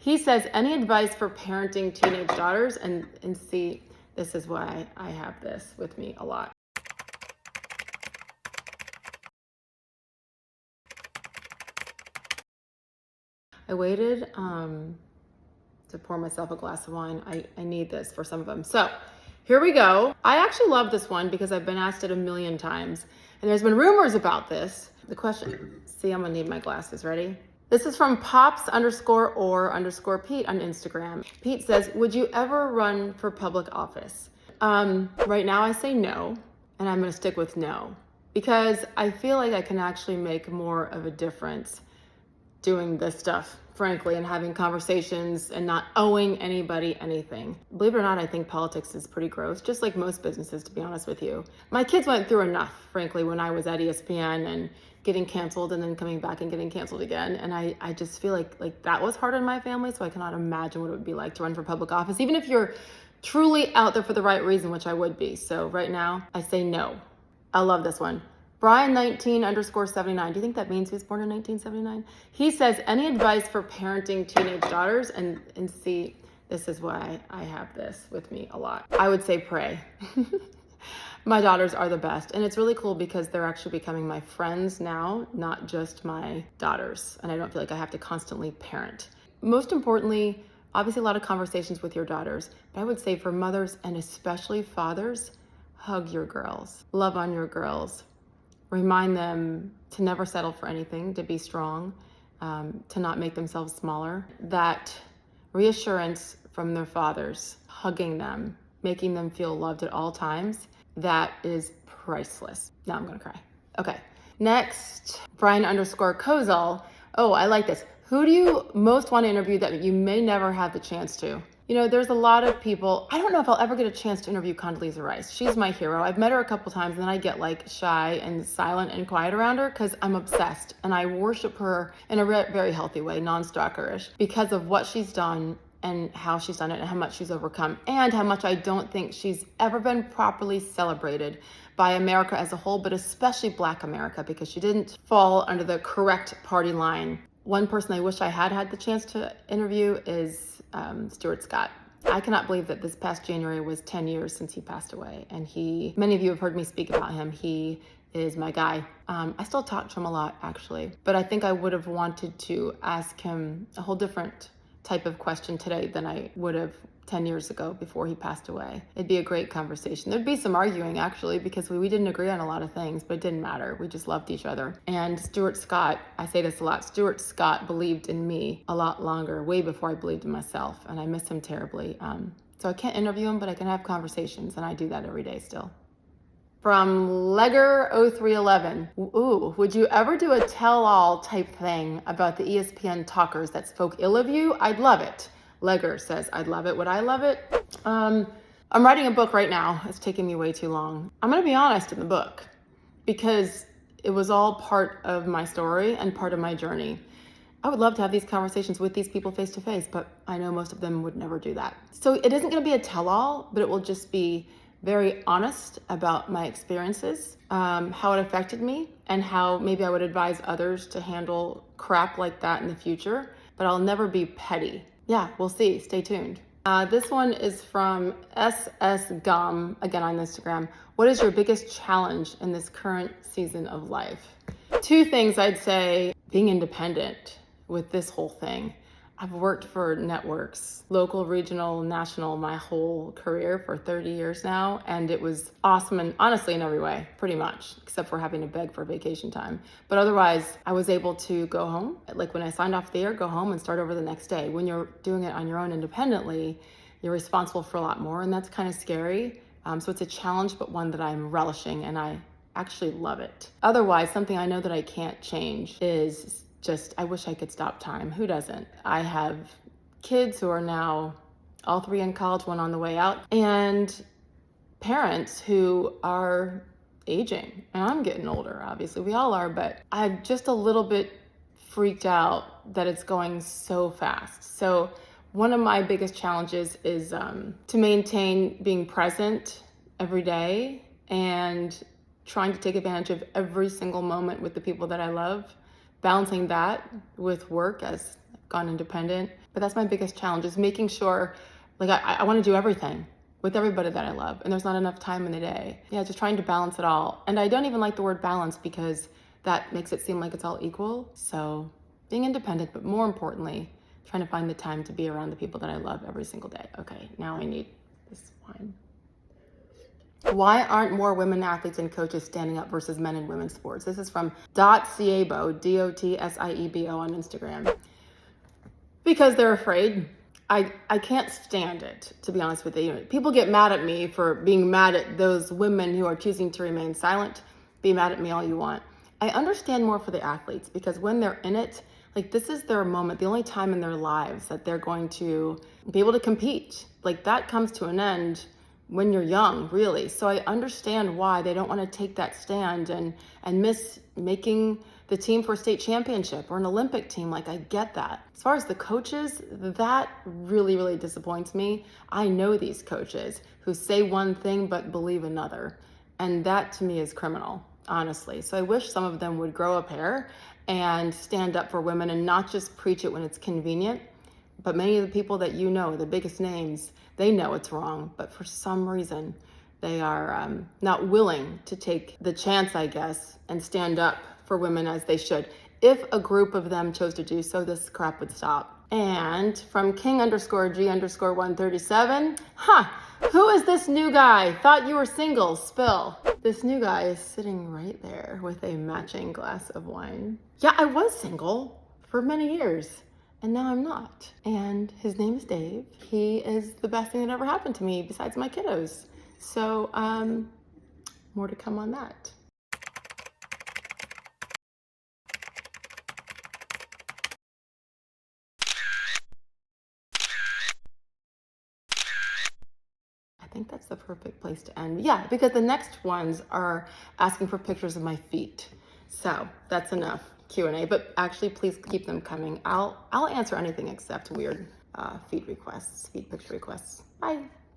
He says, any advice for parenting teenage daughters? And see, this is why I have this with me a lot. I waited to pour myself a glass of wine. I need this for some of them. So here we go. I actually love this one because I've been asked it a million times. And there's been rumors about this. The question, see, I'm gonna need my glasses, ready? This is from pops_or_Pete on Instagram. Pete says, would you ever run for public office? Right now I say no, and I'm gonna stick with no, because I feel like I can actually make more of a difference doing this stuff, frankly, and having conversations and not owing anybody anything. Believe it or not, I think politics is pretty gross, just like most businesses, to be honest with you. My kids went through enough, frankly, when I was at ESPN and getting canceled and then coming back and getting canceled again. And I just feel like that was hard on my family, so I cannot imagine what it would be like to run for public office, even if you're truly out there for the right reason, which I would be. So right now, I say no. I love this one. Brian19_79. Do you think that means he was born in 1979? He says, any advice for parenting teenage daughters? And see, this is why I have this with me a lot. I would say pray. My daughters are the best. And it's really cool because they're actually becoming my friends now, not just my daughters. And I don't feel like I have to constantly parent. Most importantly, obviously a lot of conversations with your daughters, but I would say for mothers and especially fathers, hug your girls, love on your girls. Remind them to never settle for anything, to be strong, to not make themselves smaller. That reassurance from their fathers, hugging them, making them feel loved at all times, that is priceless. Now I'm gonna cry. Okay, next, Brian_Kozal. Oh, I like this. Who do you most want to interview that you may never have the chance to? You know, there's a lot of people, I don't know if I'll ever get a chance to interview Condoleezza Rice. She's my hero. I've met her a couple times and then I get like shy and silent and quiet around her because I'm obsessed and I worship her in a very healthy way, non-stalkerish, because of what she's done and how she's done it and how much she's overcome and how much I don't think she's ever been properly celebrated by America as a whole, but especially Black America, because she didn't fall under the correct party line. One person I wish I had the chance to interview is Stuart Scott. I cannot believe that this past January was 10 years since he passed away. And many of you have heard me speak about him. He is my guy. I still talk to him a lot, actually. But I think I would have wanted to ask him a whole different type of question today than I would have 10 years ago before he passed away. It'd be a great conversation. There'd be some arguing, actually, because we didn't agree on a lot of things, but it didn't matter. We just loved each other. And Stuart Scott, I say this a lot, Stuart Scott believed in me a lot longer, way before I believed in myself, and I miss him terribly. So I can't interview him, but I can have conversations, and I do that every day still. From Legger0311. Ooh, would you ever do a tell-all type thing about the ESPN talkers that spoke ill of you? I'd love it. Legger says, I'd love it. Would I love it? I'm writing a book right now. It's taking me way too long. I'm going to be honest in the book because it was all part of my story and part of my journey. I would love to have these conversations with these people face to face, but I know most of them would never do that. So it isn't going to be a tell-all, but it will just be very honest about my experiences, how it affected me, and how maybe I would advise others to handle crap like that in the future, but I'll never be petty. Yeah, we'll see. Stay tuned. This one is from SS Gum, again on Instagram. What is your biggest challenge in this current season of life? Two things I'd say. Being independent with this whole thing. I've worked for networks, local, regional, national, my whole career for 30 years now. And it was awesome and honestly in every way, pretty much, except for having to beg for vacation time. But otherwise, I was able to go home. Like when I signed off the air, go home and start over the next day. When you're doing it on your own independently, you're responsible for a lot more. And that's kind of scary. So it's a challenge, but one that I'm relishing and I actually love it. Otherwise, something I know that I can't change is I wish I could stop time. Who doesn't? I have kids who are now all three in college, one on the way out, and parents who are aging. And I'm getting older, obviously. We all are, but I'm just a little bit freaked out that it's going so fast. So one of my biggest challenges is to maintain being present every day and trying to take advantage of every single moment with the people that I love. Balancing that with work as I've gone independent, But that's my biggest challenge, is making sure, like, I want to do everything with everybody that I love, and there's not enough time in the day. Yeah, just trying to balance it all. And I don't even like the word balance because that makes it seem like it's all equal. So being independent, but more importantly, trying to find the time to be around the people that I love every single day. Okay, now I need this wine. Why aren't more women athletes and coaches standing up versus men in women's sports? This is from Dotsiebo, Dotsiebo on Instagram. Because they're afraid. I can't stand it, to be honest with you. People get mad at me for being mad at those women who are choosing to remain silent. Be mad at me all you want. I understand more for the athletes, because when they're in it, like, this is their moment, the only time in their lives that they're going to be able to compete. Like, that comes to an end when you're young, really. So I understand why they don't want to take that stand and miss making the team for a state championship or an Olympic team. Like, I get that. As far as the coaches, that really, really disappoints me. I know these coaches who say one thing but believe another. And that to me is criminal, honestly. So I wish some of them would grow a pair and stand up for women and not just preach it when it's convenient. But many of the people that you know, the biggest names, they know it's wrong, but for some reason they are not willing to take the chance, I guess, and stand up for women as they should. If a group of them chose to do so, this crap would stop. And from King_G_137, who is this new guy? Thought you were single, spill. This new guy is sitting right there with a matching glass of wine. Yeah, I was single for many years. And now I'm not. And his name is Dave. He is the best thing that ever happened to me besides my kiddos. So more to come on that. I think that's the perfect place to end. Yeah, because the next ones are asking for pictures of my feet. So that's enough Q&A, but actually please keep them coming. I'll answer anything except weird feed picture requests. Bye.